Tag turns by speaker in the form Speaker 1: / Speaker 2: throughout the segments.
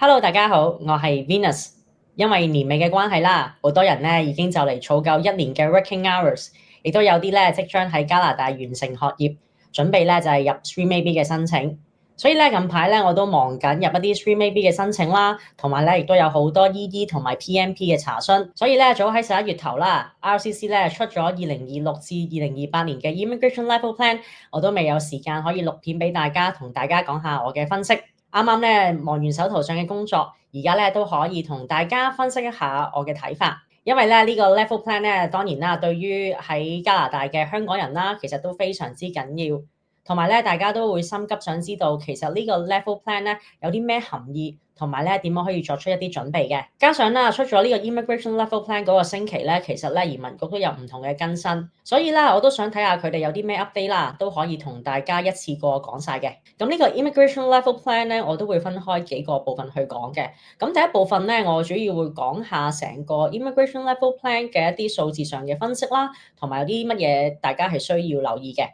Speaker 1: Hello，大家好，我係 Venus。因為年尾嘅關係啦，好多人咧已經就嚟儲夠一年嘅 working hours，亦都有啲咧即將喺加拿大完成學業，準備咧就係入 Stream AB 嘅申請。所以咧近排咧我都忙緊入一啲 Stream AB 嘅申請啦，同埋咧亦都有好多 ED 同埋 PMP 嘅查詢。所以咧早喺11月頭啦，RCC 咧出咗2026至2028年嘅 Immigration Level Plan，我都未有時間可以錄片俾大家，同大家講下我嘅分析。啱啱咧忙完手頭上嘅工作，而家咧都可以同大家分析一下我嘅睇法。因為咧呢個 level plan 咧，當然啦，對於喺加拿大嘅香港人啦，其實都非常之緊要。同埋咧，大家都會心急想知道，其實呢個 level plan 咧有啲咩含義，同埋咧點樣可以作出一啲準備嘅。加上啦，出咗呢個 immigration level plan 嗰個星期咧，其實咧移民局都有唔同嘅更新，所以咧我都想睇下佢哋有啲咩 update 啦，都可以同大家一次過講晒嘅。咁呢個 immigration level plan 咧，我都會分開幾個部分去講嘅。咁第一部分咧，我主要會講下成個 immigration level plan 嘅一啲數字上嘅分析啦，同埋有啲乜嘢大家係需要留意嘅。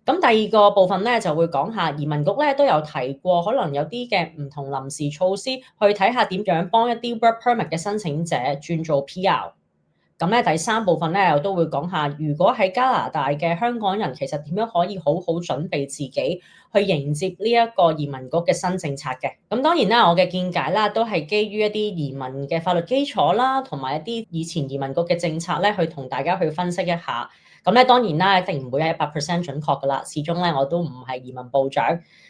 Speaker 1: 咁第二個部分咧就會講下移民局咧都有提過，可能有啲嘅唔同臨時措施，去睇下點樣幫一啲 work permit 嘅申請者轉做 PR。咁咧第三部分咧我都會講下，如果喺加拿大嘅香港人其實點樣可以好好準備自己去迎接呢一個移民局嘅新政策嘅。咁當然啦，我嘅見解啦都係基於一啲移民嘅法律基礎啦，同埋一啲以前移民局嘅政策咧，去同大家去分析一下。咁咧當然啦，一定唔會係100% 準確噶啦，始終咧我都唔係移民部長。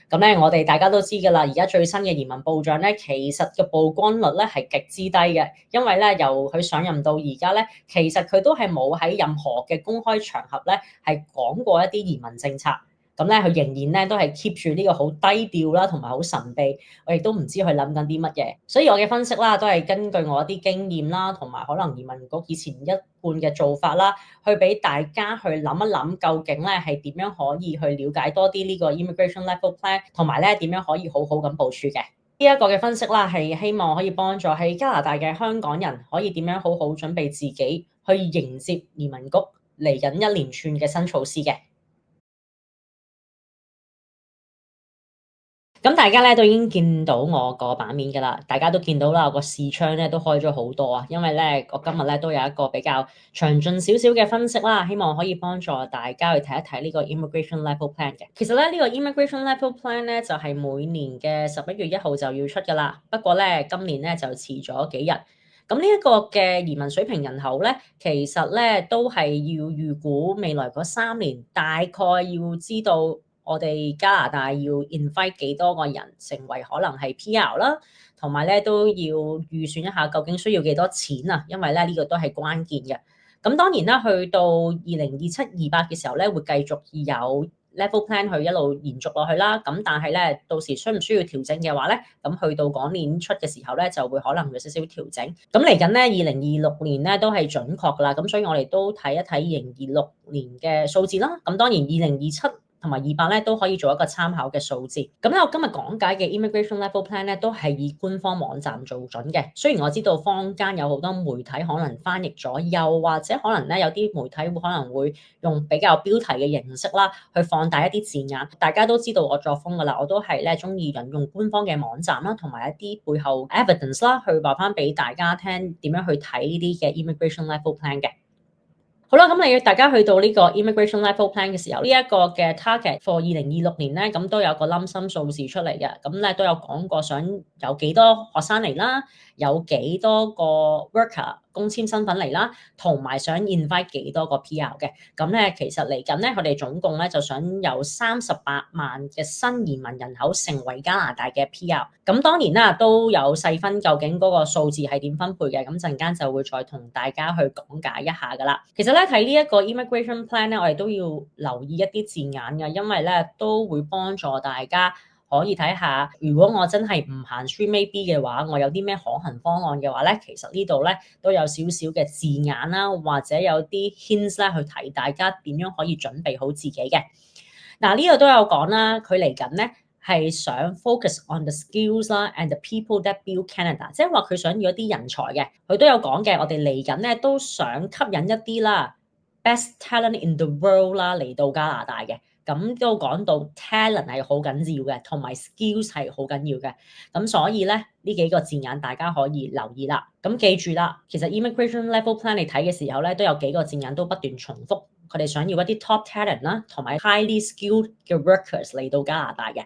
Speaker 1: 咁咧我哋大家都知噶啦，而家最新嘅移民部長咧，其實嘅曝光率咧係極之低嘅，因為咧由佢上任到而家咧，其實佢都係冇喺任何嘅公開場合咧係講過一啲移民政策。咁咧，佢仍然咧都係 keep 住呢個好低調啦，同埋好神秘。我亦都唔知佢諗緊啲乜嘢，所以我嘅分析啦，都係根據我一啲經驗啦，同埋可能移民局以前一貫嘅做法啦，去俾大家去諗一諗，究竟咧係點樣可以去了解多啲呢個 immigration level plan，同埋咧點樣可以好好咁部署嘅。呢一個嘅分析啦，係希望可以幫助喺加拿大嘅香港人可以點樣好好準備自己去迎接移民局嚟緊一連串嘅新措施嘅。咁大家咧都已經見到我個版面㗎啦，大家都見到啦，我個視窗咧都開咗好多啊，因為咧我今日咧都有一個比較詳盡少少嘅分析啦，希望可以幫助大家去睇一睇呢個 immigration level plan 嘅。其實咧呢個 immigration level plan 咧就係每年嘅11月1號就要出㗎啦，不過咧今年咧就遲咗幾日。咁呢一個嘅移民水平人口咧，其實咧都係要預估未來嗰3年，大概要知道我哋加拿大要 invite 幾多個人成為可能係 PR 啦，同埋咧都要預算一下究竟需要幾多錢啊，因為咧呢個都係關鍵嘅。咁當然啦，去到2027-28嘅時候咧，會繼續有 level plan 去一路延續落去啦。咁但係咧，到時需唔需要調整嘅話咧，咁去到嗰年出嘅時候咧，就會可能有少少調整。咁嚟緊咧，2026年咧都係準確噶啦。咁所以我哋都睇一睇2026年嘅數字啦。咁當然2027同埋28咧都可以做一個參考嘅數字。咁咧，我今日講解嘅 immigration level plan 咧都係以官方網站做準嘅。雖然我知道坊間有好多媒體可能翻譯咗，又或者可能咧有啲媒體可能會用比較標題嘅形式啦，去放大一啲字眼。大家都知道我作風噶啦，我都係咧中意引用官方嘅網站啦，同埋一啲背後 evidence 啦，去話翻俾大家聽點樣去睇呢啲嘅 immigration level plan 嘅。好啦，咁大家去到呢個 immigration level plan 嘅時候，呢一個嘅 target for 2026年咧，咁都有個冧心數字出嚟嘅，咁咧都有講過想有幾多學生嚟啦，有幾多個 worker 工簽身份嚟啦，同埋想 invite 幾多個 PR 嘅。咁咧其實嚟緊咧，佢哋總共咧就想有38萬嘅新移民人口成為加拿大嘅 PR。咁當然啦，都有細分究竟嗰個數字係點分配嘅，咁陣間就會再同大家去講解一下噶啦。其實咧睇呢一個 immigration plan 咧，我哋都要留意一啲字眼嘅，因為咧都會幫助大家可以睇下，如果我真係唔行 Stream AB 嘅話，我有啲咩可行方案嘅話咧，其實呢度咧都有少少嘅字眼啦，或者有啲 hints 啦，去提大家點樣可以準備好自己嘅。嗱，呢度都有講啦，佢嚟緊咧係想 focus on the skills 啦 and the people that build Canada， 即係話佢想要一啲人才嘅，佢都有講嘅。我哋嚟緊咧都想吸引一啲啦 best talent in the world 啦嚟到加拿大嘅。咁都講到 talent 係好緊要嘅，同埋 skills 係好緊要嘅。咁所以咧呢幾個字眼大家可以留意啦。咁記住啦，其實 immigration level plan 你睇嘅時候咧，都有幾個字眼都不斷重複，佢哋想要一啲 top talent 啦，同埋 highly skilled 嘅 workers 嚟到加拿大嘅。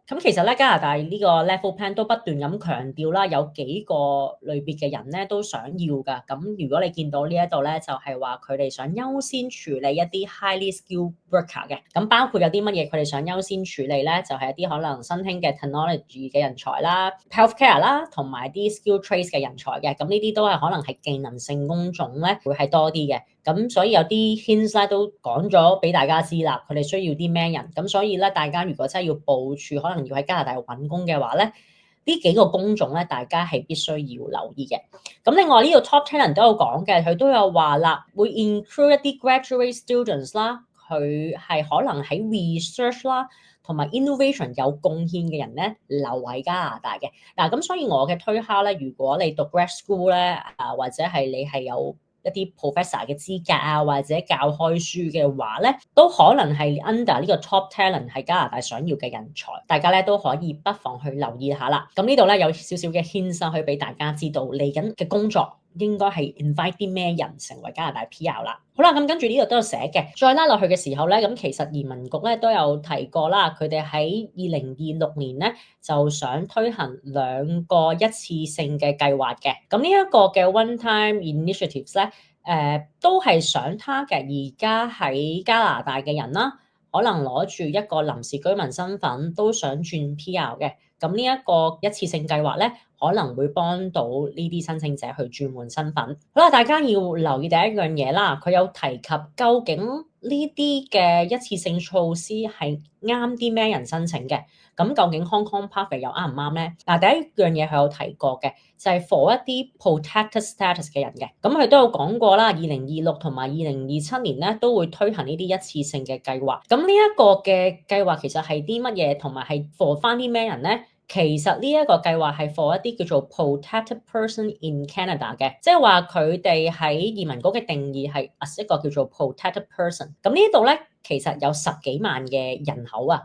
Speaker 1: 咁其實咧，加拿大呢個 level plan 都不斷咁強調啦，有幾個類別嘅人咧都想要㗎。咁如果你見到呢一度咧，就係話佢哋想優先處理一啲 highly skilled worker 嘅。咁包括有啲乜嘢佢哋想優先處理咧？就係一啲可能新興嘅 technology 嘅人才啦、healthcare 啦，同埋啲 skill trades 嘅人才嘅。咁呢啲都係可能係技能性工種咧，會係多啲嘅。咁所以有啲 hints 咧都講咗俾大家知啦，佢哋需要啲咩人。咁所以咧，大家如果真係要部署，可能要喺加拿大揾工嘅話咧，呢幾個工種咧，大家係必須要留意嘅。咁另外呢度 top talent 都有講嘅，佢都有話啦，會 include 一啲 graduate students 啦，佢係可能喺 research 啦同埋 innovation 有貢獻嘅人咧，留喺加拿大嘅。嗱，咁所以我嘅推敲咧，如果你讀 grad school 咧，或者係你係有一啲 professor 嘅資格啊，或者教開書嘅話咧，都可能係 under 呢個 top talent 係加拿大想要嘅人才，大家咧都可以不妨去留意下啦。咁呢度咧有少少嘅 hints 可以俾大家知道嚟緊嘅工作應該係 invite 啲咩人成為加拿大 PR 啦。好啦，咁跟住呢度都有寫嘅，再拉落去嘅時候咧，咁其實移民局咧都有提過啦，佢哋喺2026年咧就想推行2個一次性嘅計劃嘅。咁呢一個嘅 one time initiatives 咧，都係想 target 而家喺加拿大嘅人啦，可能攞住一個臨時居民身份都想轉 PR 嘅。咁呢一個一次性計劃咧，可能會幫到呢啲申請者去轉換身份。好啦，大家要留意第一樣嘢啦，佢有提及究竟呢啲嘅一次性措施係啱啲咩人申請嘅？咁究竟 Hong Kong Pathway 又啱唔啱咧？嗱，第一樣嘢佢有提過嘅就係 for 一啲 protected status 嘅人嘅，咁佢都有講過啦。2026同埋2027年咧都會推行呢啲一次性嘅計劃。咁呢一個嘅計劃其實係啲乜嘢，同埋係 for 翻啲咩人咧？其實呢一個計劃係 for 一啲叫做 protected person in Canada 嘅，即係話佢哋喺移民局嘅定義係一個叫做 protected person。咁呢度咧其實有10幾萬嘅人口啊，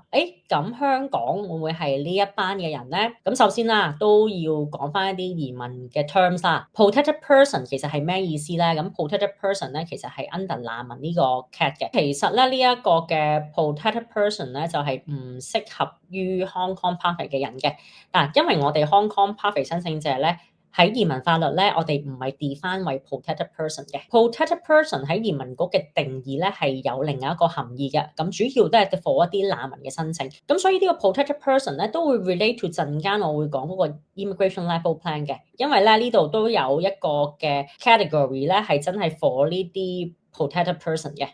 Speaker 1: 咁香港會唔會係呢一班嘅人咧？咁首先啦，都要講翻一啲移民嘅 terms 啦。protected person 其實係咩意思咧？咁 protected person 咧其實係 under 難民呢個 cat 嘅。其實咧呢一個嘅 protected person 咧就係唔適合於 Hong Kong Pathway 嘅人嘅。嗱，因為我哋 Hong Kong Pathway 申請者咧，喺移民法律咧，我哋唔係 define 為 protected person 嘅。protected person 喺移民局嘅定義咧係有另外一個含義嘅。咁主要都係 for 一啲難民嘅申請。咁所以呢個 protected person 咧都會 relate to 陣間我會講嗰個 immigration level plan 嘅。因為咧呢度都有一個嘅 category 咧係真係 for 呢啲 protected person 嘅。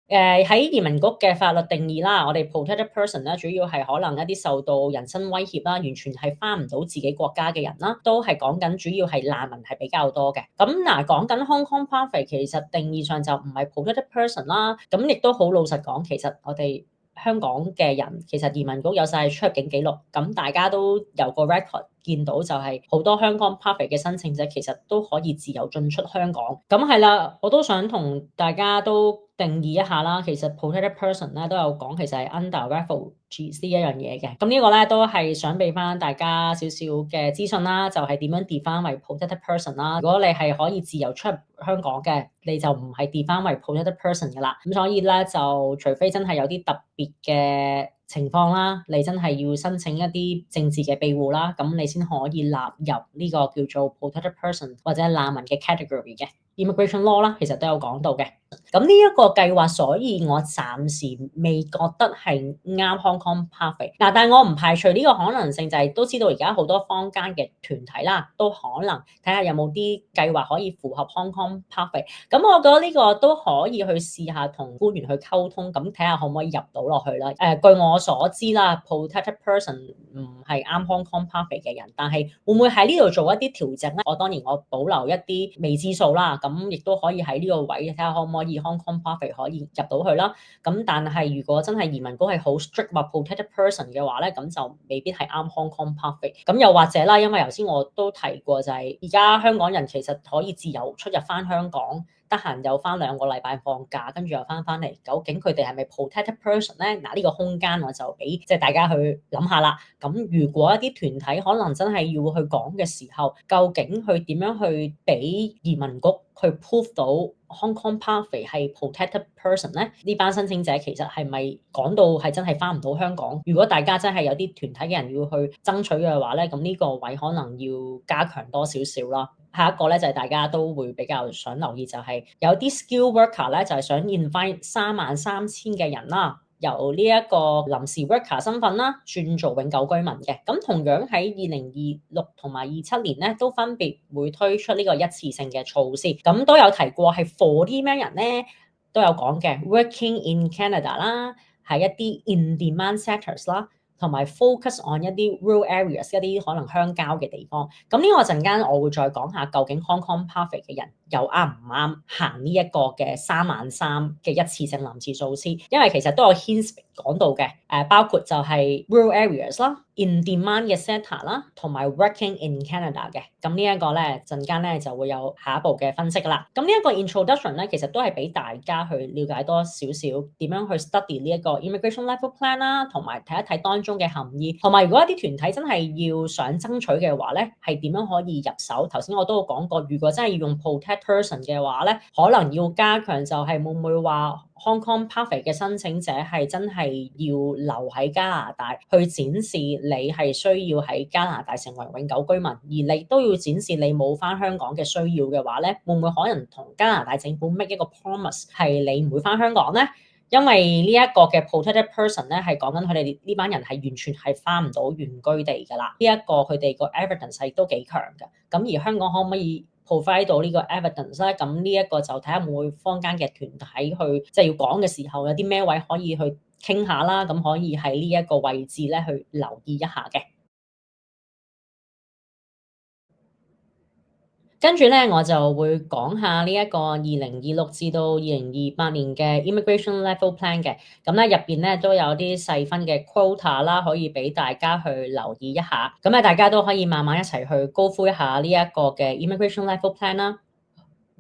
Speaker 1: 喺移民局嘅法律定義啦，我哋 protected person 咧主要係可能一啲受到人身威脅啦，完全係返唔到自己國家嘅人啦，都係講緊主要係難民係比較多嘅。咁嗱，講緊 Hong Kong Pathway 其實定義上就唔係 protected person 啦，咁亦都好老實講，其實我哋香港嘅人其實移民局有晒出入境記錄，咁大家都有個 record 見到就係好多香港 Pathway 嘅申請者其實都可以自由進出香港。咁係啦，我都想同大家都定義一下啦。其實 protected person 咧都有講，其實係 under refugees 呢一樣嘢嘅。咁呢個咧都係想俾翻大家少少嘅資訊啦，就係點樣 define 為 protected person 啦。如果你係可以自由出入香港嘅，你就唔係 define 為 protected person 噶啦。咁所以咧就除非真係有啲特別嘅情況啦，你真係要申請一啲政治嘅庇護啦，咁你先可以納入呢個叫做 protected person 或者難民嘅 category 嘅。immigration law 啦，其實都有講到嘅。咁呢一個計劃，所以我暫時未覺得係啱 Hong Kong Pathway。嗱，但係我唔排除呢個可能性，就係都知道而家好多坊間嘅團體啦，都可能睇下有冇啲計劃可以符合 Hong Kong Pathway。咁我覺得呢個都可以去試下同官員去溝通，咁睇下可唔可以入到落去啦。據我所知啦 protected person 唔係啱 Hong Kong Pathway 嘅人，但係會唔會喺呢度做一啲調整咧？當然我保留一啲未知數啦。咁亦都可以喺呢個位睇下可唔可以 Hong Kong Pathway 可以入到去啦。咁但係如果真係移民局係好 strict 話 protected person 嘅話咧，咁就未必係啱 Hong Kong Pathway。咁又或者啦，因為頭先我都提過就係而家香港人其實可以自由出入翻香港，得閒又翻2個禮拜放假，跟住又翻嚟，究竟佢哋係咪 protected person 咧？嗱，呢個空間我就俾即係大家去諗下啦。咁如果一啲團體可能真係要去講嘅時候，究竟佢點樣去俾移民局去 prove 到 Hong Kong Pathway 係 protected person 咧？呢班申請者其實係咪講到係真係翻唔到香港？如果大家真係有啲團體嘅人要去爭取嘅話咧，咁呢個位可能要加強多少少啦。下一個咧就係大家都會比較想留意，就係有啲 skill worker 咧就係想 invite 33,000嘅人啦，由呢一個臨時 worker 身份啦轉做永久居民嘅。咁同樣喺2026同埋27年咧都分別會推出呢個一次性嘅措施。咁都有提過係 for 啲咩人咧，都有講嘅 working in Canada 啦，係一啲 in demand sectors 啦。同埋 focus on 一啲 rural areas， 一啲可能鄉郊嘅地方。咁呢個陣間我會再講下究竟 Hong Kong Pathway 嘅人又啱唔啱行呢一個嘅33,000嘅一次性臨時措施，因為其實都有 hints 講到嘅，包括就係 rural areas 啦、in demand 嘅 sector 啦，同埋 working in Canada 嘅。咁呢一個咧陣間咧就會有下一步嘅分析㗎啦。咁呢一個 introduction 咧其實都係俾大家去了解多少少點樣去 study 呢一個 immigration level plan 啦，同埋睇一睇當中嘅含義，同埋如果一啲團體真係要想爭取嘅話咧，係點樣可以入手？頭先我都有講過，如果真係要用 protect person 嘅話咧，可能要加強就係會唔會話 Hong Kong Pathway 嘅申請者係真係要留喺加拿大去展示你係需要喺加拿大成為永久居民，而你都要展示你冇返香港嘅需要嘅話咧，會唔會可能同加拿大政府 make 一個 promise 係你唔會返香港咧？因為呢一個嘅 protected person 咧係講緊佢哋呢班人係完全係返唔到原居地㗎啦，呢一個佢哋個 evidence 係都幾強嘅。咁而香港可唔可以 provide 到呢個 evidence 咧？咁呢一個就睇下會唔會坊間嘅團體去即係要講嘅時候有啲咩位可以去傾下啦，咁可以喺呢一個位置咧去留意一下嘅。跟住咧，我就會講下呢一個2026至到2028年嘅 Immigration Level Plan 嘅。咁咧入邊咧都有啲細分嘅 quota 啦，可以俾大家去留意一下。咁咧大家都可以慢慢一齊去高呼一下呢一個嘅 Immigration Level Plan 啦。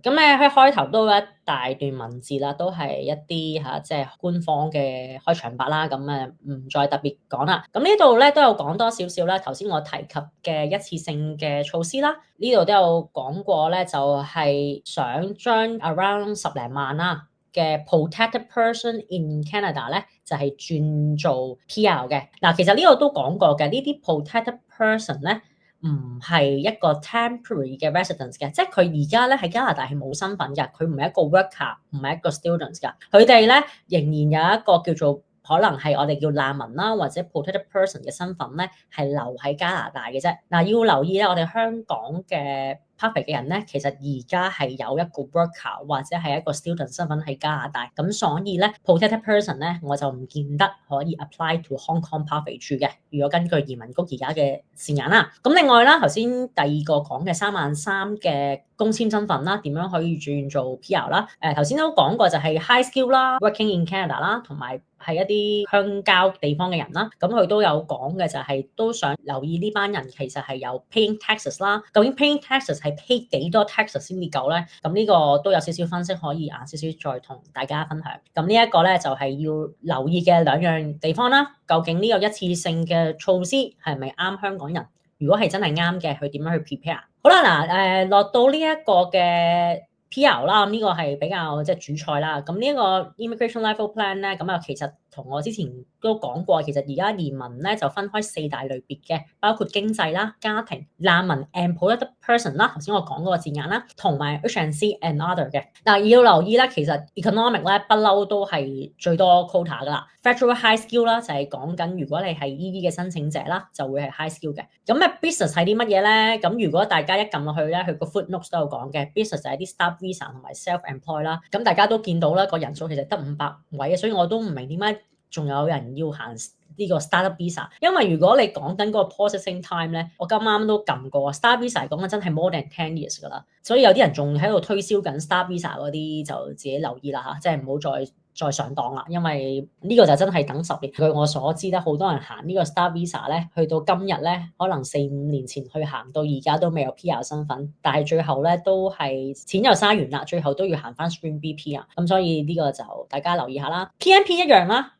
Speaker 1: 咁咧喺開頭都有一大段文字啦，都係一啲即係官方嘅開場白啦。咁唔再特別講啦。咁呢度咧都有講多少少啦。頭先我提及嘅一次性嘅措施啦，呢度都有講過咧，就係想將 around 10零萬啦嘅 protected person in Canada 咧，就係轉做 PR 嘅。嗱，其實呢度都講過嘅，呢啲 protected person 咧，唔係一個 temporary 嘅 residence 嘅，即係佢而家咧喺加拿大係冇身份嘅，佢唔係一個 worker，唔係一個 students 㗎，佢哋咧仍然有一個叫做可能係我哋叫難民啦，或者 protected person 嘅身份咧，係留喺加拿大嘅啫。嗱，要留意咧，我哋香港嘅Pathway 嘅人咧，其實而家係有一個 worker 或者係一個 student 身份喺加拿大，咁所以咧 protected person 咧我就唔見得可以 apply to Hong Kong Pathway 住嘅。如果根據移民局而家嘅字眼啦，咁另外啦，頭先第二個講嘅33,000嘅工簽身份啦，點樣可以轉做 PR 啦？頭先都講過就係 high skill 啦 ，working in Canada 啦，同埋係一啲鄉郊地方嘅人啦。咁佢都有講嘅就係都想留意呢班人其實係有 paying taxes 啦。究竟 paying taxes 係 pay 幾多 taxes 先至夠咧？咁呢個都有少少分析可以少少再同大家分享。咁呢一個咧就係要留意嘅兩樣地方啦。究竟呢個一次性嘅措施係咪啱香港人？如果係真係啱嘅，佢點樣去 prepare？好啦，嗱，落到呢一個嘅 PR 啦，呢個係比較即係主菜啦。咁呢一個 Immigration Level Plan 咧，咁其實同我之前都講過，其實而家移民咧就分開4大類別嘅，包括經濟啦、家庭、難民 and protected person 啦，頭先我講嗰個字眼啦，同埋 H&C and other 嘅。嗱，要留意咧，其實 economic 咧不嬲都係最多 quota 噶啦。Federal high skill 啦，就係講緊如果你係 EE 嘅申請者啦，就會係 high skill 嘅。咁business 係啲乜嘢咧？咁如果大家一撳落去咧，佢個 footnotes 都有講嘅。business 就係啲 staff visa 同埋 self-employed 啦。咁大家都見到啦，個人數其實得500位，所以我都唔明點解仲有人要行呢個 startup visa。因為如果你講緊嗰個 processing time 咧，我今啱都撳過 startup visa 講緊真係 more than 10 years 㗎啦。所以有啲人仲喺度推銷緊 startup visa 嗰啲，就自己留意啦嚇，即係唔好再再上檔啦，因為呢個就真係等10年。據我所知咧，好多人行呢個 Star Visa 咧，去到今日咧，可能4、5年前去行到而家都未有 PR 身份，但係最後咧都係錢又嘥完啦，最後都要行翻 Stream BP 啊。咁所以呢個就大家留意下啦。PNP 一樣啦。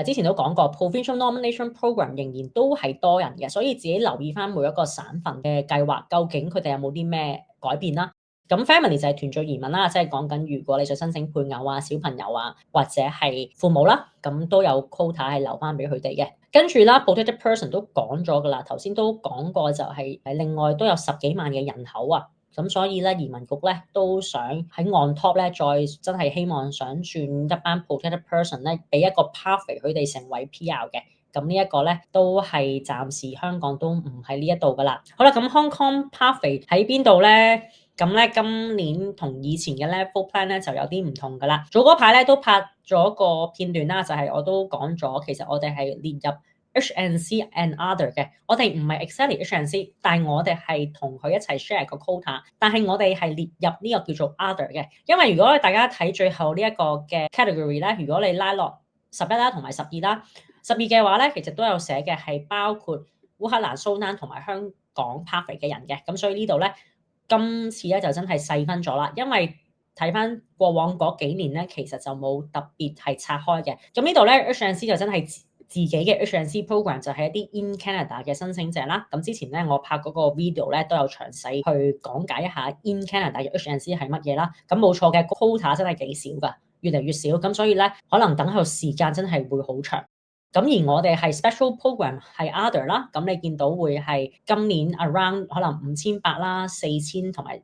Speaker 1: 之前都講過 Provincial Nomination Program 仍然都係多人嘅，所以自己留意翻每一個省份嘅計劃，究竟佢哋有冇啲咩改變啦。咁 family 就係團聚移民啦，即係講緊如果你想申請配偶啊、小朋友啊，或者係父母啦，咁都有 quota 係留翻俾佢哋嘅。跟住啦 ，protected person 都講咗噶啦，頭先都講過就係另外都有10幾萬嘅人口啊。咁所以咧，移民局咧都想喺 on top 咧，再真係希望想轉一班 protected person 咧，俾一個 pathway 佢哋成為 PR 嘅。咁呢一個咧都係暫時香港都唔喺呢一度噶啦。好啦，咁 Hong Kong pathway 喺邊度咧？咁咧今年同以前嘅 level plan 咧就有啲唔同噶啦。早嗰排咧都拍咗個片段啦，就係我都講咗，其實我哋係列入HNC and other 嘅，我哋唔係 exactly HNC， 但係我哋係同佢一齊 share 個 quota， 但係我哋係列入呢個叫做 other 嘅。因為如果大家睇最後呢一個嘅 category 咧，如果你拉落11啦同埋12啦，12嘅話咧，其實都有寫嘅係包括烏克蘭、蘇丹同埋香港 pathway 嘅人嘅，咁所以呢度咧今次咧就真係細分咗啦，因為睇翻過往嗰幾年咧，其實就冇特別係拆開嘅。咁呢度咧 HNC 就真係自己嘅 HNC program 就係一啲 in Canada 嘅申請者啦。咁之前咧我拍嗰個 video 咧都有詳細去講解一下 in Canada 嘅 HNC 係乜嘢啦。咁冇錯嘅 quota 真係幾少㗎，越嚟越少。咁所以咧可能等候時間真係會好長。咁而我哋係 special program 係 other 啦，咁你見到會係今年 around 可能5800啦、4000同埋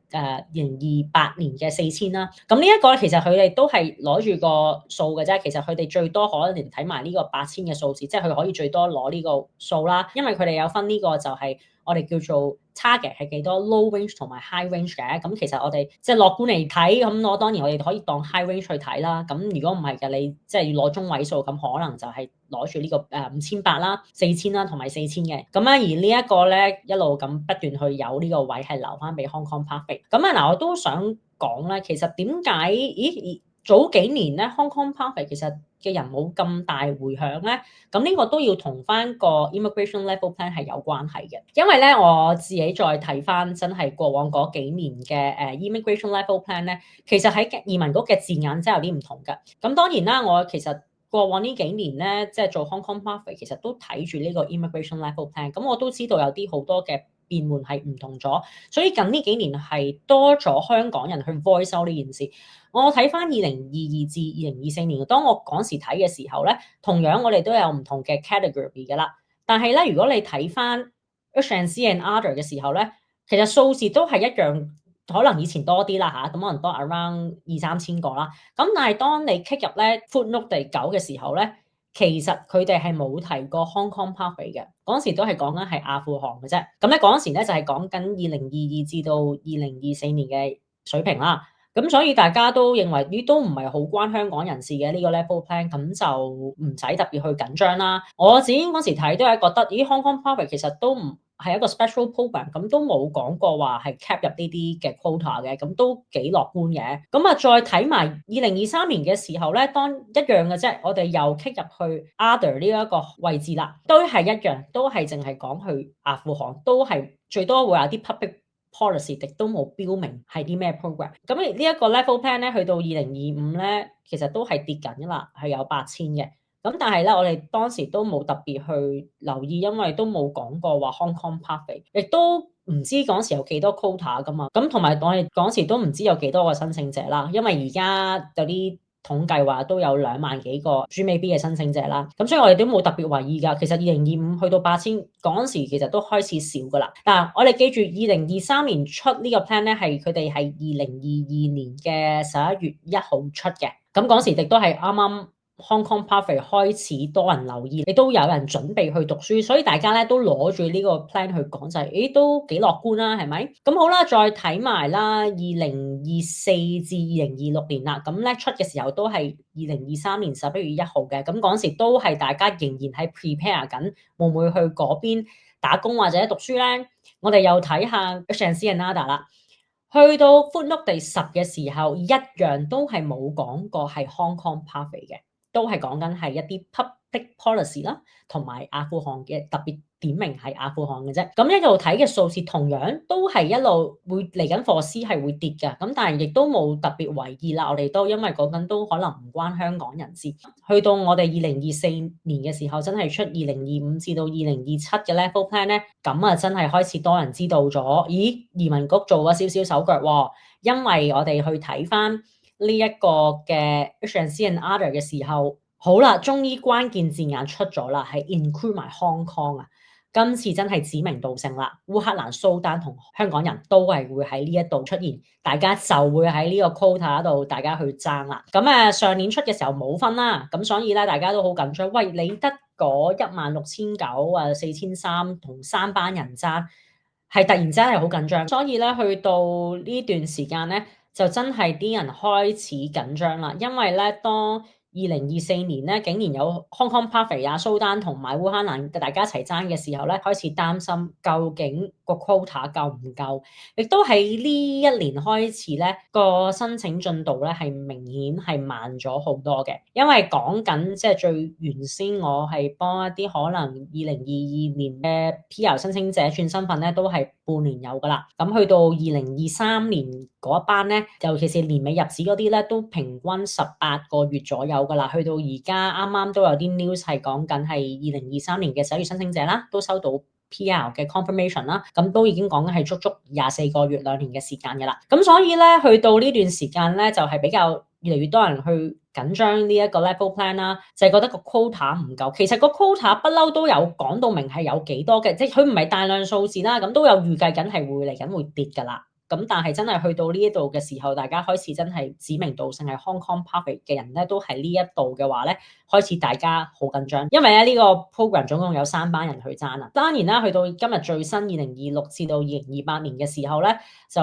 Speaker 1: 2028年嘅4000啦。咁呢一個其實佢哋都係攞住個數嘅啫，其實佢哋最多可能睇埋呢個8000嘅數字，即係佢可以最多攞呢個數啦，因為佢哋有分呢個就係我哋叫做 target 係幾多 low range 同埋 high range 嘅。咁其實我哋即係樂觀嚟睇，咁我當然我哋可以當 high range 去睇啦。咁如果唔係嘅，你即係要攞中位數，咁可能就係攞住呢個5800啦、4000啦同埋4000嘅。咁啊，而呢一個咧一路咁不斷去有呢個位係留翻俾 Hong Kong pathway。咁啊嗱，我都想講咧，其實點解早幾年咧 Hong Kong pathway 其實嘅人冇咁大回響咧？咁呢個都要同翻個 immigration level plan 係有關係嘅，因為咧我自己再睇翻真係過往嗰幾年嘅immigration level plan 咧，其實喺移民局嘅字眼真係有啲唔同㗎。咁當然啦，我其實過往呢幾年咧，即係做 Hong Kong pathway，其實都睇住呢個 immigration level plan，咁我都知道有啲好多嘅變換係唔同咗，所以近呢幾年係多咗香港人去 voice out 呢件事。我睇翻2022至2024年，當我嗰時睇嘅時候咧，同樣我哋都有唔同嘅 category 㗎啦。但係咧，如果你睇翻 HNC and other 嘅時候咧，其實數字都係一樣，可能以前多啲啦嚇，咁可能多 around 2-3千個啦。咁但係當你 kick 入咧 footnote 第9嘅時候咧，其實佢哋係冇提過 Hong Kong pathway 嘅，嗰時都係講緊係阿富汗嘅啫。咁咧嗰時咧就係講緊2022至到2024年嘅水平啦。咁所以大家都認為呢都唔係好關香港人士嘅呢個 level plan，咁就唔使特別去緊張啦。我自己嗰時睇都係覺得，Hong Kong pathway 其實都唔係一個 special program，咁都冇講過話係 cap 入呢啲嘅 quota 嘅，咁都幾樂觀嘅。咁啊，再睇埋2023年嘅時候咧，當一樣嘅啫，我哋又 kick 入去 other 呢一個位置啦，都係一樣，都係淨係講去阿富汗，都係最多會有啲 public policy 亦都冇標明係啲咩 program。咁呢一個 level plan 咧，去到2025咧，其實都係跌緊㗎啦，係有8000嘅。咁但係咧，我哋當時都冇特別去留意，因為都冇講過話 Hong Kong pathway，亦都唔知嗰時有幾多 quota 㗎嘛。咁同埋我哋嗰時都唔知有幾多個申請者啦，因為而家有啲統計話都有2萬幾個 GMAB 嘅申請者啦。咁所以我哋都冇特別懷疑㗎。其實2025去到8000嗰陣時，其實都開始少㗎啦。但我哋記住2023年出呢個 plan 咧，係佢哋係2022年嘅11月1號出嘅。咁嗰時亦都係啱啱Hong Kong pathway 開始多人留意，亦都有人準備去讀書，所以大家咧都攞住呢個 plan 去講就係，都幾樂觀啦，係咪？咁好啦，再睇埋啦，2024至2026年啦，咁咧出嘅時候都係2023年11月1號嘅，咁嗰時都係大家仍然係 prepare 緊，會唔會去嗰邊打工或者讀書咧？我哋又睇下 HNC and other 啦。去到 footnote 第10嘅時候，一樣都係冇講過係 Hong Kong Pathway 嘅，都係講緊係一啲 public policy 啦，同埋阿富汗嘅特別點名係阿富汗嘅啫。咁一路睇嘅數字同樣都係一路會嚟緊貨絲係會跌嘅，咁但係亦都冇特別為意啦。我哋都因為講緊都可能唔關香港人事。去到我哋2024年嘅時候，真係出2025至到2027嘅 level plan 咧，咁啊真係開始多人知道咗。咦，移民局做咗少少手腳喎，因為我哋去睇翻呢一個嘅 H&C and Other 嘅時候，好啦，終於關鍵字眼出咗啦，係 include 埋 Hong Kong 啊！今次真係指名道姓啦，烏克蘭、蘇丹同香港人都係會喺呢一度出現，大家就會喺呢個 quota 度大家去爭啦。咁上年出嘅時候冇分啦，咁所以咧大家都好緊張。喂，你得嗰16,900啊4,300同3班人爭，係突然之間係好緊張。所以咧去到呢段時間咧，就真係啲人開始緊張啦，因為咧當2024年咧，竟然有 Hong Kong Pathway 啊、蘇丹同埋烏克蘭大家一齊爭嘅時候咧，開始擔心究竟個 quota 夠唔夠，亦都喺呢一年開始咧個申請進度咧係明顯係慢咗好多嘅，因為講緊即係最原先我係幫一啲可能2022年嘅 PR 申請者轉身份咧都係半年有㗎啦，咁去到2023年嗰一班咧，尤其是年尾入紙嗰啲咧，都平均18個月左右㗎啦。去到而家啱啱都有啲 news 係講緊係2023年嘅11月申請者啦，都收到 PR 嘅 confirmation 啦，咁都已經講緊係足足24個月2年嘅時間㗎啦。咁所以咧，去到呢段時間咧，就係比較越嚟越多人去緊張呢一個 level plan 啦，就係覺得個 quota 唔夠。其實個 quota 不嬲都有講到明係有幾多嘅，即係佢唔係大量數字啦，咁都有預計緊係會嚟緊會跌㗎啦。咁但係真係去到呢一度嘅時候，大家開始真係指名道姓係 Hong Kong Pathway 嘅人咧，都喺呢一度嘅話咧，開始大家好緊張，因為咧呢個 program 總共有3班人去爭啦。當然啦，去到今日最新2026至到2028年嘅時候咧，就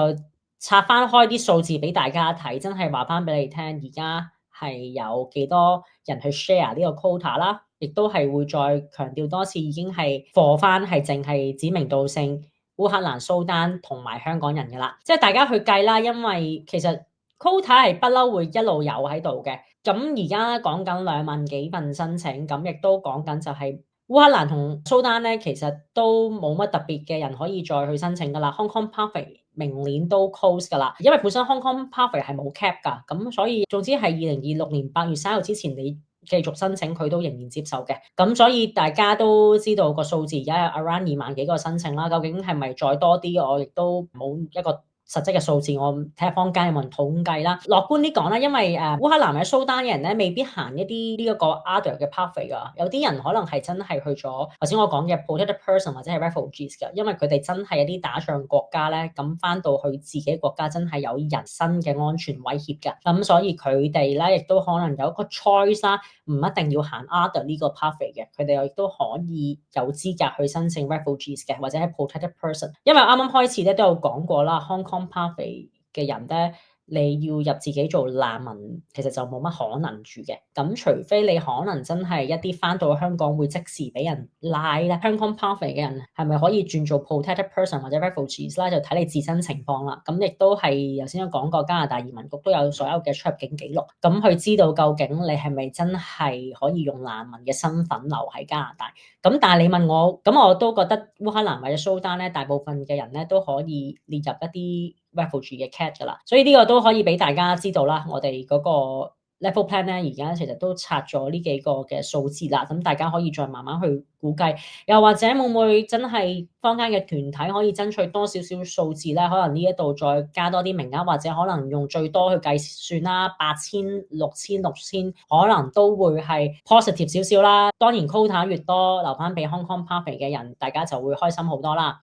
Speaker 1: 拆翻開啲數字俾大家睇，真係話翻俾你聽，而家係有幾多人去 share 呢個 quota 啦，亦都係會再強調多次，已經係 for 翻係淨係指名道姓烏克蘭、蘇丹同埋香港人嘅啦，即係大家去計啦，因為其實 quota 係不嬲會一路有喺度嘅。咁而家講緊2萬幾份申請，咁亦都講緊就係烏克蘭同蘇丹咧，其實都冇乜特別嘅人可以再去申請噶啦。Hong Kong Pathway 明年都 close 噶啦，因為本身 Hong Kong Pathway 係冇 cap 噶，咁所以總之係2026年8月3號之前你繼續申請佢都仍然接受嘅，咁所以大家都知道個數字而家有 around 2萬幾個申請啦，究竟係咪再多啲？我亦都冇一個實質嘅數字，我睇下坊間有冇人統計啦。樂觀啲講啦，因為烏克蘭或者蘇丹嘅人咧，未必行一啲呢一個 other 嘅 pathway 㗎，有啲人可能係真係去咗頭先我講嘅 protected person 或者係 refugees 㗎，因為佢哋真係一啲打仗國家咧，咁翻到去自己國家真係有人身嘅安全威脅㗎，咁所以佢哋咧亦都可能有一個 choice 啦，唔一定要行 other 呢個 pathway 嘅，佢哋亦都可以有資格去申請 refugees 嘅，或者係 protected person，因為啱啱開始咧都有講過啦，Hong Kong Pathway 嘅人咧，你要入自己做難民，其實就冇乜可能住嘅。咁除非你可能真係一啲翻到香港會即時俾人拉咧，香港 Pathway 嘅人係咪可以轉做 protected person 或者 refugees 啦？就睇你自身情況啦。咁亦都係頭先都講過，加拿大移民局都有所有嘅出入境記錄，咁佢知道究竟你係咪真係可以用難民嘅身份留喺加拿大。咁但係你問我，咁我都覺得烏克蘭或者蘇丹咧，大部分嘅人咧都可以列入一啲 refugee 嘅 cat 㗎啦，所以呢個都可以俾大家知道啦。我哋嗰個 level plan 咧，而家其實都拆咗呢幾個嘅數字啦，咁大家可以再慢慢去估計，又或者會唔會真係坊間嘅團體可以爭取多少少數字咧？可能呢一度再加多啲名額，或者可能用最多去計算啦，8,000、6,000、6,000，可能都會係 positive 少少啦。當然 quota 越多，留翻俾 Hong Kong Pathway 嘅人，大家就會開心好多啦。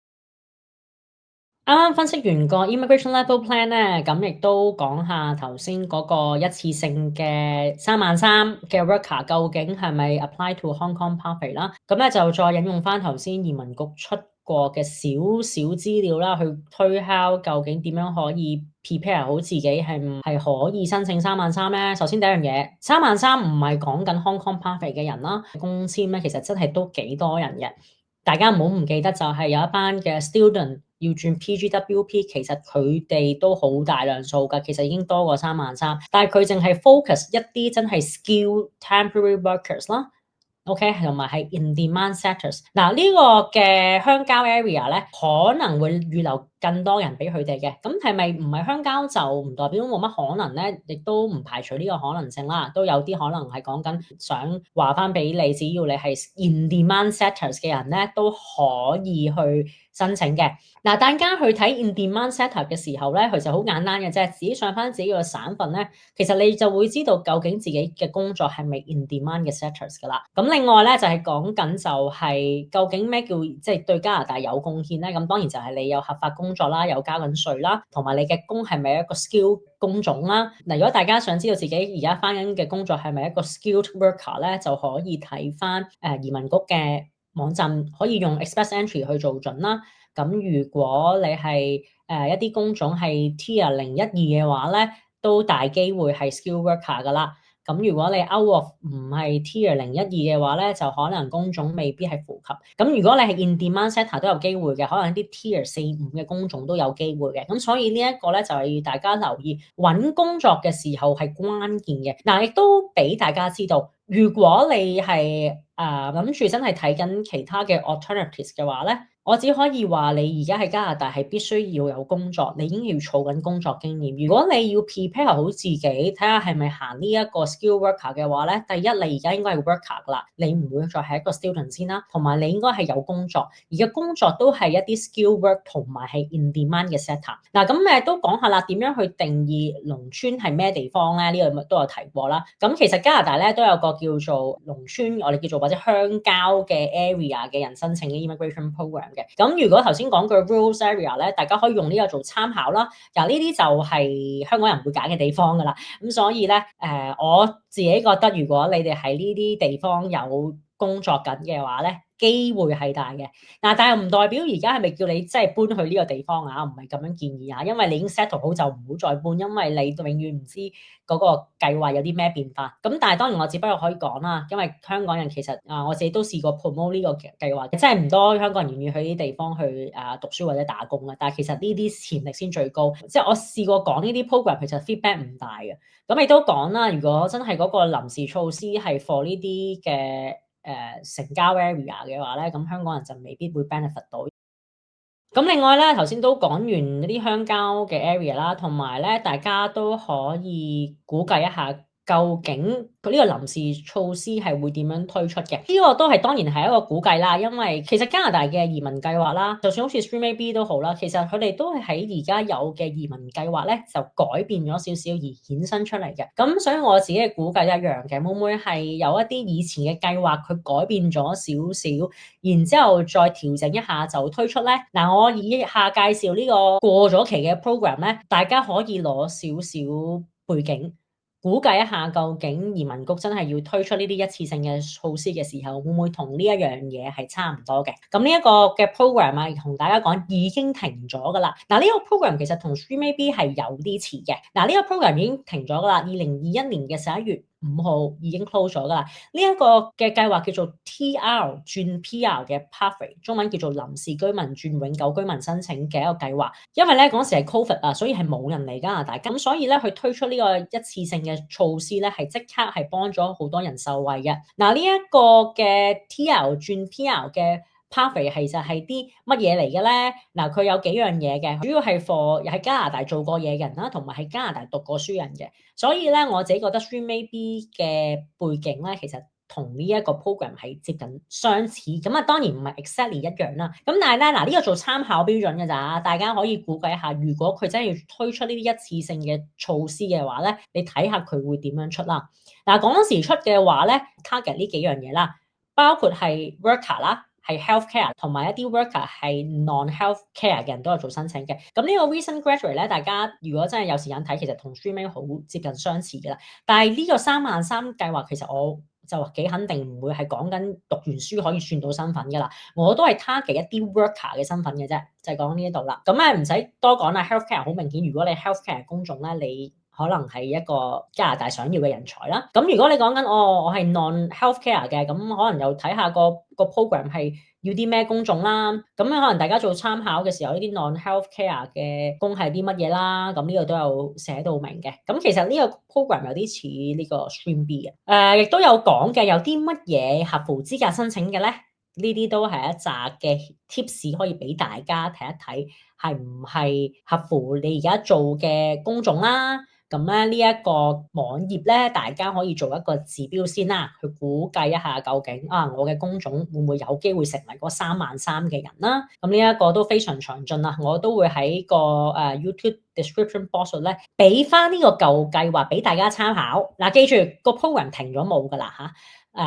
Speaker 1: 啱啱分析完個 immigration level plan 咧，咁亦都講下頭先嗰個一次性嘅33,000嘅 worker 究竟係咪 apply to Hong Kong Pathway 啦？咁咧就再引用翻頭先移民局出過嘅少少資料啦，去推敲究竟點樣可以 prepare 好自己係唔係可以申請33,000咧？首先第一樣嘢，33,000唔係講緊 Hong Kong Pathway 嘅人啦，工簽咧其實真係都幾多人嘅。大家唔好唔記得就係有一班嘅 student 要轉 PGWP，其實佢哋都好大量數㗎，其實已經多過33,000，但係佢淨係 focus 一啲真係 skilled temporary workers 啦。OK，同埋係 in-demand sectors。嗱，呢個嘅鄉郊 area 咧，可能會預留更多人俾佢哋嘅。咁係咪唔係鄉郊就唔代表冇乜可能咧？亦都唔排除呢個可能性啦。都有啲可能係講緊想話翻俾你，只要你係 in-demand sectors 嘅人咧，都可以去申請嘅。嗱，大家去睇 in-demand sector 嘅時候咧，佢就好簡單嘅啫，自己上翻自己個省份咧，其實你就會知道究竟自己嘅工作係咪 in-demand 嘅 sectors 噶啦。咁另外咧就係講緊就係究竟咩叫即係對加拿大有貢獻咧？咁當然就係你有合法工作啦，有交緊稅啦，同埋你嘅工係咪一個 skill 工種啦？嗱，如果大家想知道自己而家翻緊嘅工作係咪一個 skilled worker 咧，就可以睇翻移民局嘅網站，可以用 Express Entry 去做準啦。咁如果你係一啲工種係 Tier 012嘅話咧，都大機會係 skill worker 噶啦。咁如果你 out of 唔係 Tier 012嘅話咧，就可能工種未必係符合。咁如果你係 in-demand sector 都有機會嘅，可能啲 Tier 4、5嘅工種都有機會嘅。咁所以呢一個咧就係大家留意揾工作嘅時候係關鍵嘅。嗱，亦都俾大家知道，如果你係諗住真係睇緊其他嘅 alternatives 嘅話咧，我只可以話你而家喺加拿大係必須要有工作，你已經要儲緊工作經驗。如果你要 prepare 好自己，睇下係咪行呢一個 skill worker 嘅話咧，第一你而家應該係 worker 噶啦，你唔會再係一個 student 先啦，同埋你應該係有工作，而嘅工作都係一啲 skill work 同埋係 in demand 嘅 sector。嗱，咁都講下啦，點樣去定義農村係咩地方咧？呢個都有提過啦。咁其實加拿大咧都有個叫做農村，我哋叫做或者鄉郊嘅 area 嘅人申請嘅 immigration program。咁如果頭先講嘅 rural area 咧，大家可以用呢個做參考啦。嗱，呢啲就係香港人唔會揀嘅地方噶啦。咁所以咧，我自己覺得，如果你哋喺呢啲地方有工作緊嘅話咧，機會係大嘅。嗱，但係唔代表而家係咪叫你即係搬去呢個地方啊？唔係咁樣建議啊，因為你已經 settle 好就唔好再搬，因為你永遠唔知嗰個計劃有啲咩變化。咁但係當然我只不過可以講啦，因為香港人其實我自己都試過 promote 呢個計劃，真係唔多香港人願意去啲地方去讀書或者打工啊。但係其實呢啲潛力先最高，即係我試過講呢啲 program，其實 feedback 唔大嘅。咁你都講啦，如果真係嗰個臨時措施係 for 呢啲嘅成交 area 嘅話咧，咁香港人就未必會 benefit 到。咁另外咧，頭先都講完嗰啲鄉郊嘅 area 啦，同埋咧，大家都可以估計一下，究竟佢呢個臨時措施係會點樣推出嘅？呢個都係當然係一個估計啦，因為其實加拿大嘅移民計劃啦，就算好似 StreamAB 都好啦，其實佢哋都係喺而家有嘅移民計劃咧，就改變咗少少而衍生出嚟嘅。咁所以我自己嘅估計一樣嘅，會唔會係有一啲以前嘅計劃佢改變咗少少，然之後再調整一下就推出咧？嗱，我以下介紹呢個過咗期嘅 program 咧，大家可以攞少少背景。估計一下，究竟移民局真係要推出呢啲一次性嘅措施嘅時候，會唔會同呢一樣嘢係差唔多嘅？咁呢一個嘅 program 啊，同大家講已經停咗噶啦。嗱，呢個 program 其實同 StreamAB 係有啲似嘅。嗱，呢個 program 已經停咗噶啦，2021年嘅11月5號已經 close 咗噶啦。呢一個嘅計劃叫做 TR 轉 PR 嘅 pathway， 中文叫做臨時居民轉永久居民申請嘅一個計劃。因為咧嗰時係 COVID 啊，所以係冇人嚟加拿大，咁所以咧佢推出呢個一次性嘅措施咧，係即刻係幫咗好多人受惠嘅。嗱，呢一個嘅 TR 轉 PR 嘅 pathway 其實係啲乜嘢嚟嘅咧？嗱，佢有幾樣嘢嘅，主要係 for 喺加拿大做過嘢嘅人啦，同埋喺加拿大讀過書人嘅。所以咧，我自己覺得 StreamAB 嘅背景咧，其實同呢一個 program 係接近相似。咁啊，當然唔係 exactly 一樣啦。咁但係咧，嗱，呢個做參考標準嘅咋，大家可以估計一下，如果佢真係要推出呢啲一次性嘅措施嘅話咧，你睇下佢會點樣出啦。嗱，嗰時出嘅話咧 ，target 呢幾樣嘢啦，包括係 worker 啦。係 healthcare 同埋一啲 worker 係 non-healthcare 嘅人都有做申請嘅。咁呢個 recent graduate 咧，大家如果真係有時間睇，其實同 StreamAB 好接近相似嘅啦。但係呢個33000計劃，其實我就幾肯定唔會係講緊讀完書可以算到身份㗎啦。我都係 target 一啲 worker 嘅身份嘅啫，就係講呢一度啦。咁唔使多講啦。healthcare 好明顯，如果你 healthcare 工種咧，你可能係一個加拿大想要嘅人才啦。咁如果你講緊我係 non-healthcare 嘅，咁可能又睇下個 program 係要啲咩工種啦。咁可能大家做參考嘅時候，呢啲 non-healthcare 嘅工係啲乜嘢啦？咁呢個都有寫到明嘅。咁其實呢個 program 有啲似呢個 Stream B 嘅。亦都有講嘅，有啲乜嘢合乎資格申請嘅咧？呢啲都係一紮嘅 tips 可以俾大家睇一睇，係唔係合乎你而家做嘅工種啦？咁咧呢一個網頁咧，大家可以做一個指標先啦，去估計一下究竟我嘅工種會唔會有機會成為嗰33000嘅人啦？咁呢一個都非常詳盡啦，我都會喺個YouTube description box 度咧俾翻呢個舊計劃俾大家參考。嗱，記住個 program 停咗冇㗎啦嚇。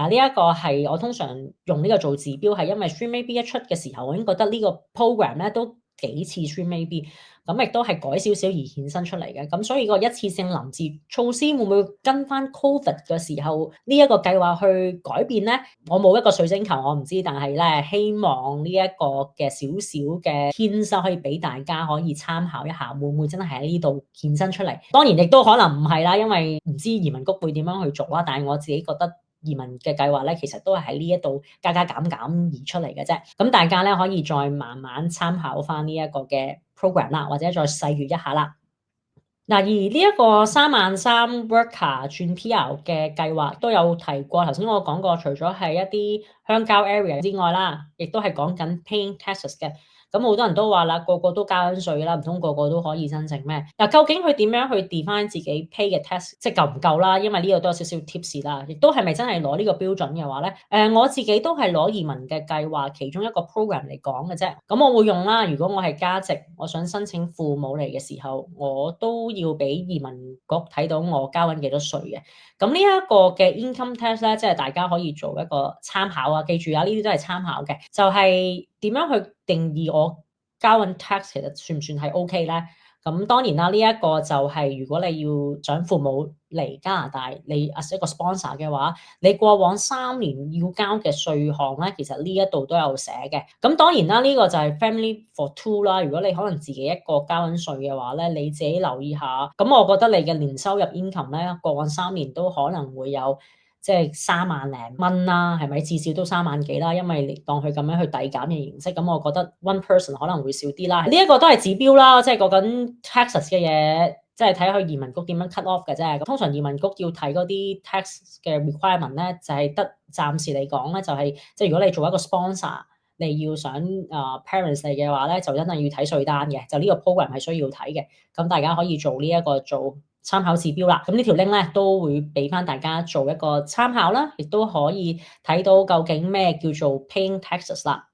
Speaker 1: 呢一個係我通常用呢個做指標，係因為 StreamAB 一出嘅時候，我已經覺得呢個 program 咧都幾似 StreamAB，咁亦都係改少少而衍生出嚟嘅。咁所以個一次性臨時措施會唔會跟翻 COVID 嘅時候呢一個計劃去改變咧？我冇一個水晶球，我唔知，但係咧希望呢一個嘅少少嘅牽涉可以俾大家可以參考一下，會唔會真係喺呢度衍生出嚟？當然亦都可能唔係啦，因為唔知移民局會點樣去做啦。但係我自己覺得移民嘅計劃咧，其實都係喺呢一度加減而出嚟嘅啫。咁大家咧可以再慢慢參考翻呢一個嘅 program 啦，或者再細閱一下啦。嗱，而呢一個33000 worker 轉 PR 嘅計劃都有提過，頭先我講過，除咗係一啲鄉郊 area 之外啦，亦都係講緊 paying taxes 嘅。咁好多人都話啦，個個都交緊稅啦，唔通個個都可以申請咩？嗱，究竟佢點樣去 define 自己 pay 嘅 tax，即係夠唔夠啦？因為呢個都有少少 tips 啦，亦都係咪真係攞呢個標準嘅話咧？我自己都係攞移民嘅計劃其中一個 program 嚟講嘅啫。咁我會用啦。如果我係家籍，我想申請父母嚟嘅時候，我都要俾移民局睇到我交緊幾多稅嘅。咁呢一個嘅 income tax 咧，即係大家可以做一個參考啊。記住啊，呢啲都係參考嘅，就係點樣去定義我交緊 tax 其實算唔算係 OK 咧？咁當然啦，呢一個就係如果你要想父母嚟加拿大，你 as 一個 sponsor 嘅話，你過往3年要交嘅稅項咧，其實呢一度都有寫嘅。咁當然啦，呢個就係 family for two 啦。如果你可能自己一個交緊稅嘅話咧，你自己留意下。咁我覺得你嘅年收入 income 咧，過往3年都可能會有即係3萬零蚊啦，係咪？至少都3萬幾啦，因為你當佢咁樣去遞減嘅形式，咁我覺得 one person 可能會少啲啦。呢一個都係指標啦，即係講緊 taxes 嘅嘢，即係睇佢移民局點樣 cut off 嘅啫。咁通常移民局要睇嗰啲 tax 嘅 requirement 咧，就係得暫時嚟講咧，就係即係如果你做一個 sponsor，你要想parents 嚟嘅話咧，就真係要睇稅單嘅，就呢個 program 係需要睇嘅。咁大家可以做呢一個做參考指標啦，咁呢條 link 咧都會俾翻大家做一個參考啦，亦都可以睇到究竟咩叫做 paying taxes 啦。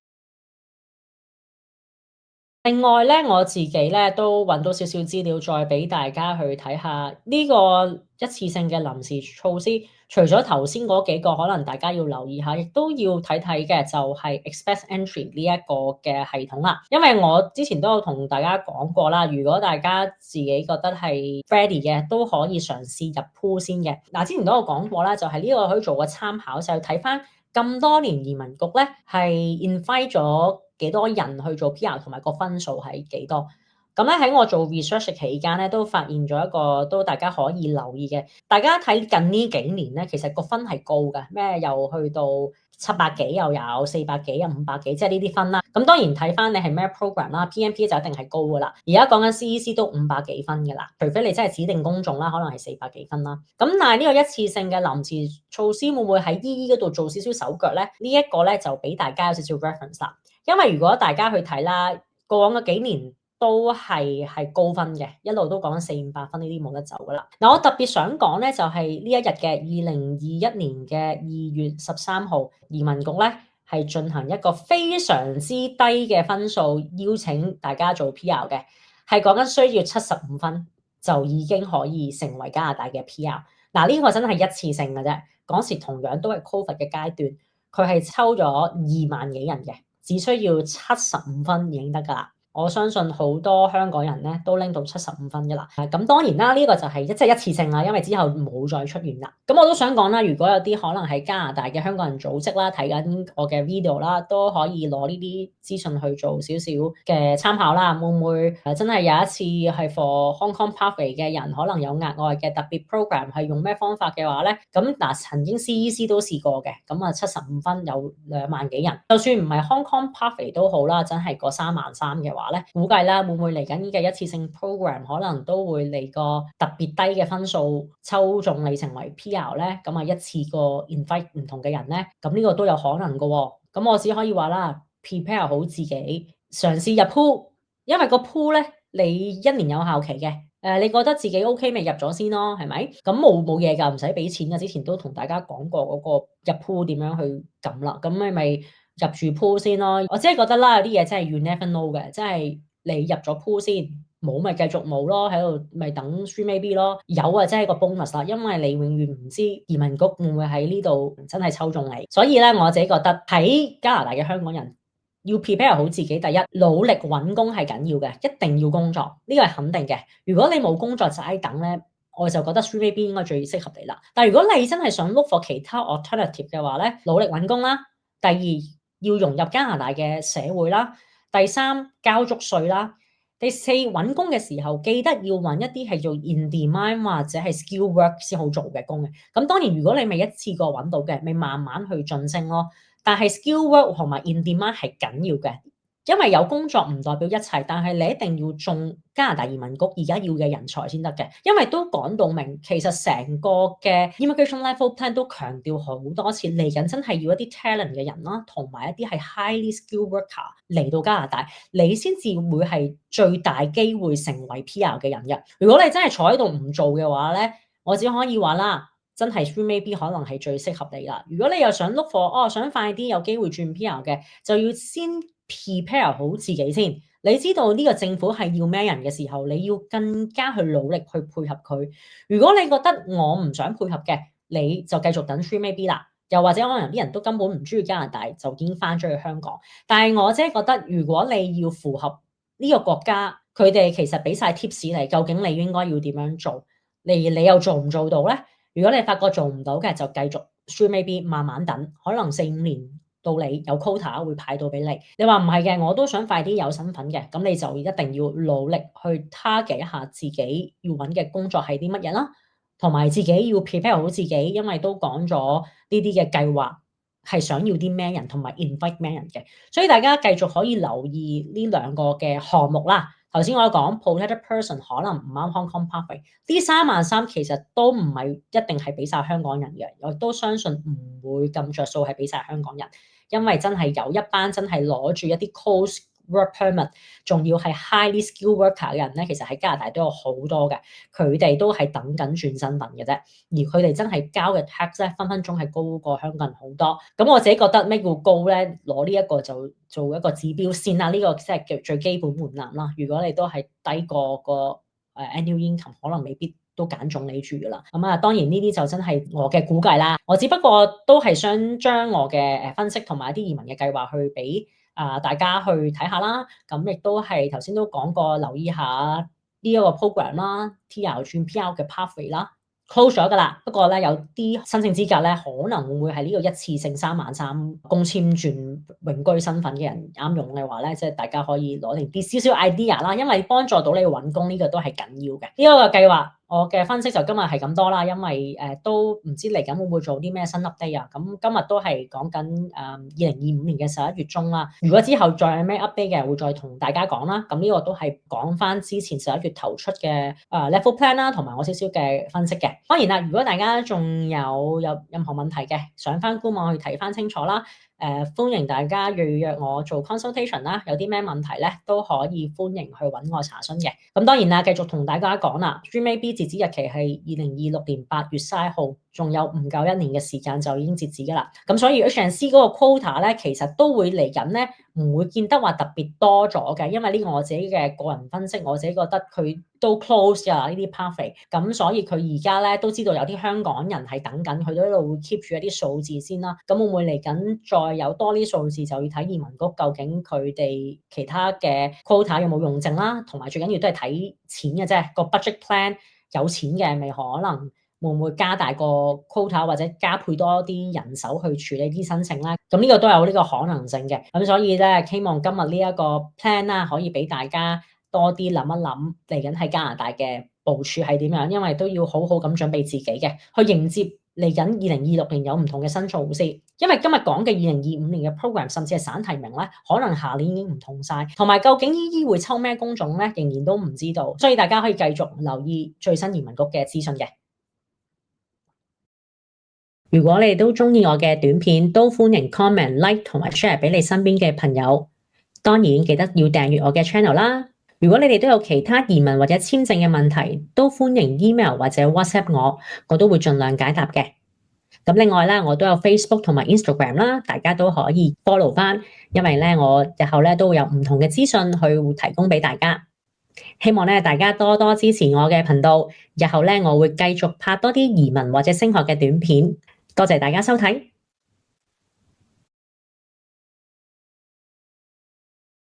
Speaker 1: 另外咧，我自己咧都揾到少少資料，再俾大家去睇下呢個一次性嘅臨時措施。除咗頭先嗰幾個，可能大家要留意下，亦都要睇睇嘅就係 Express Entry 呢一個嘅系統啦。因為我之前都有同大家講過啦，如果大家自己覺得係 ready 嘅，都可以嘗試入 pool 先嘅。嗱，之前都有講過啦，就係呢個可以做個參考，就係睇翻咁多年移民局咧係 invite 咗幾多人去做 PR 同埋個分數係幾多。咁咧喺我做 research 期間咧，都發現咗一個都大家可以留意嘅。大家睇近呢幾年咧，其實個分係高嘅，咩又去到700幾又有400幾又500幾，即係呢啲分啦。咁當然睇翻你係咩 program 啦，PNP 就一定係高噶啦。而家講緊 CEC 都500幾分噶啦，除非你真係指定公眾啦，可能係400幾分啦。咁但係呢個一次性嘅臨時措施會唔會喺 EE 嗰度做少少手腳咧？呢一個咧就俾大家有少少 reference 啦。因為如果大家去睇啦，過往嘅幾年都係高分嘅，一路都講400-500分，呢啲冇得走噶啦。嗱，我特別想講咧，就係呢一日嘅2021年嘅2月13號，移民局咧係進行一個非常之低嘅分數邀請大家做 PR 嘅，係講緊需要75分就已經可以成為加拿大嘅 PR。嗱，呢個真係一次性嘅啫，嗰時同樣都係 COVID 嘅階段，佢係抽咗2萬幾人嘅，只需要75分已經得噶啦。我相信好多香港人咧都拎到75分㗎啦。咁當然啦，呢個就係一次性啦，因為之後冇再出現啦。咁我都想講啦，如果有啲可能係加拿大嘅香港人組織啦，睇緊我嘅 video 啦，都可以攞呢啲資訊去做少少嘅參考啦。會唔會真係有一次係 for Hong Kong Pathway 嘅人，可能有額外嘅特別 program 係用咩方法嘅話咧？咁嗱，曾經 CEC 都試過嘅，咁啊75分有2萬幾人，就算唔係 Hong Kong Pathway 都好啦，真係個33000嘅話咧，估計啦會唔會嚟緊嘅一次性 program 可能都會嚟個特別低嘅分數抽中你成為 PR 咧，咁啊一次過 invite 唔同嘅人咧，咁呢個都有可能㗎喎。咁我只可以話啦 ，prepare 好自己，嘗試入 pool，因為個 pool咧你1年有效期嘅。你覺得自己 OK 咪入咗先咯，係咪？咁冇嘢㗎，唔使俾錢㗎。之前都同大家講過嗰個入 pool 點樣去撳啦。咁你咪入住 pool 先咯。我只係覺得啦，有啲嘢真係 you never know 嘅，即係你入咗 pool先，冇咪繼續冇咯，喺度咪等 Stream AB 咯。有啊，真係個 bonus 啦，因為你永遠唔知移民局會唔會喺呢度真係抽中你。所以咧，我自己覺得喺加拿大嘅香港人，要 prepare 好自己，第一努力揾工係緊要嘅，一定要工作，呢個係肯定嘅。如果你冇工作就喺等咧，我就覺得 Stream AB 應該最適合你啦。但係如果你真係想 look for 其他 alternative 嘅話咧，努力揾工啦。第二要融入加拿大嘅社會啦。第三交足稅啦。第四揾工嘅時候記得要揾一啲係做 in demand 或者係 skill work 先好做嘅工嘅。咁當然如果你未一次過揾到嘅，咪慢慢去晉升咯。但係 skill work 同埋 in demand 係緊要嘅，因為有工作唔代表一切，但係你一定要中加拿大移民局而家要嘅人才先得嘅。因為都講到明，其實成個嘅 immigration level plan 都強調好多次，嚟緊真係要一啲 talent 嘅人啦，同埋一啲係 highly skilled worker 嚟到加拿大，你先至會係最大機會成為 PR 嘅人嘅。如果你真係坐喺度唔做嘅話咧，我只可以話啦。真係 Stream AB 可能係最適合你啦。如果你又想 look for 想快啲有機會轉 PR 嘅，就要先 prepare 好自己先。你知道呢個政府係要咩人嘅時候，你要更加去努力去配合佢。如果你覺得我唔想配合嘅，你就繼續等 Stream AB 啦。又或者可能啲人都根本唔中意加拿大，就已經翻咗去香港。但係我真係覺得，如果你要符合呢個國家，佢哋其實俾晒 tips 你，究竟你應該要點樣做？你又做唔做到咧？如果你發覺做唔到嘅，就繼續 Stream AB 慢慢等，可能4-5年到你有 quota 會派到俾你。你話唔係嘅，我都想快啲有身份嘅，咁你就一定要努力去 target 一下自己要揾嘅工作係啲乜嘢啦，同埋自己要 prepare 好自己，因為都講咗呢啲嘅計劃係想要啲咩人同埋 invite 咩人嘅，所以大家繼續可以留意呢兩個嘅項目啦。頭先我講 protected person 可能唔啱 Hong Kong Pathway，呢33000其實都唔係一定係俾晒香港人嘅，我都相信唔會咁着數係俾晒香港人，因為真係有一班真係攞住一啲 close work permit，仲要係 highly skilled worker 嘅人咧，其實喺加拿大都有好多嘅，佢哋都係等緊轉身份嘅啫，而佢哋真係交嘅 tax 咧，分分鐘係高過香港人好多。咁我自己覺得咩叫高咧？攞呢一個就做一個指標先啦，呢個即係叫最基本門檻啦。如果你都係低過個annual income，可能未必都揀中你住噶啦。咁啊，當然呢啲就真係我嘅估計啦。我只不過都係想將我嘅分析同埋一啲移民嘅計劃去俾大家去睇下啦。咁亦都係頭先都講過，留意下呢一個 program 啦 ，TR 轉 PR 嘅 pathway 啦。close 咗㗎啦，不過咧有啲申請資格咧，可能會係呢個一次性33000工簽轉永居身份嘅人啱用嘅話咧，即係大家可以攞定啲少少 idea 啦，因為幫助到你揾工呢個都係緊要嘅。呢一個計劃我嘅分析就今日係咁多啦，因為都唔知嚟緊會唔會做啲咩新 update 啊。咁今日都係講緊2025年嘅11月中啦。如果之後再有咩 update 嘅，會再同大家講啦。咁呢個都係講翻之前11月頭出嘅level plan 啦，同埋我少少嘅分析嘅。當然啦，如果大家仲有任何問題嘅，上翻官網去睇翻清楚啦。歡迎大家預約我做 consultation 啦，有啲咩問題咧都可以歡迎去揾我查詢嘅。咁當然啦，繼續同大家講啦，Stream AB 截止日期係2026年8月30號，仲有唔夠1年嘅時間就已經截止㗎啦。咁所以 H&C 嗰個 quota 咧，其實都會嚟緊咧，唔會見得話特別多咗嘅，因為呢個我自己嘅個人分析，我自己覺得佢都 close 㗎呢啲 pathway。咁所以佢而家咧都知道有啲香港人係等緊，佢都一路會 keep 住一啲數字先啦。咁會唔會嚟緊再有多啲數字，就要睇移民局究竟佢哋其他嘅 quota 有冇用剩啦，同埋最緊要都係睇錢嘅啫。個 budget plan 有錢嘅咪可能會唔會加大個 quota 或者加配多啲人手去處理啲申請啦？咁呢個都有呢個可能性嘅。咁所以咧，希望今日呢一個 plan 啦，可以俾大家多啲諗一諗嚟緊喺加拿大嘅部署係點樣，因為都要好好咁準備自己嘅，去迎接嚟緊2026年有唔同嘅新措施。因為今日講嘅2025年嘅 program，甚至係省提名咧，可能下年已經唔同晒，同埋究竟依會抽咩工種咧，仍然都唔知道。所以大家可以繼續留意最新移民局嘅資訊嘅。如果你哋都中意我嘅短片，都歡迎 comment、like 同埋 share 俾你身邊嘅朋友。當然記得要訂閱我嘅 channel 啦。如果你哋都有其他移民或者簽證嘅問題，都歡迎 email 或者 WhatsApp我都會盡量解答嘅。咁另外咧，我都有 Facebook 同埋 Instagram 啦，大家都可以 follow 翻，因為咧我日後咧都會有唔同嘅資訊去提供俾大家。希望咧大家多多支持我嘅頻道，日後咧我會繼續拍多啲移民或者升學嘅短片。多謝大家收睇。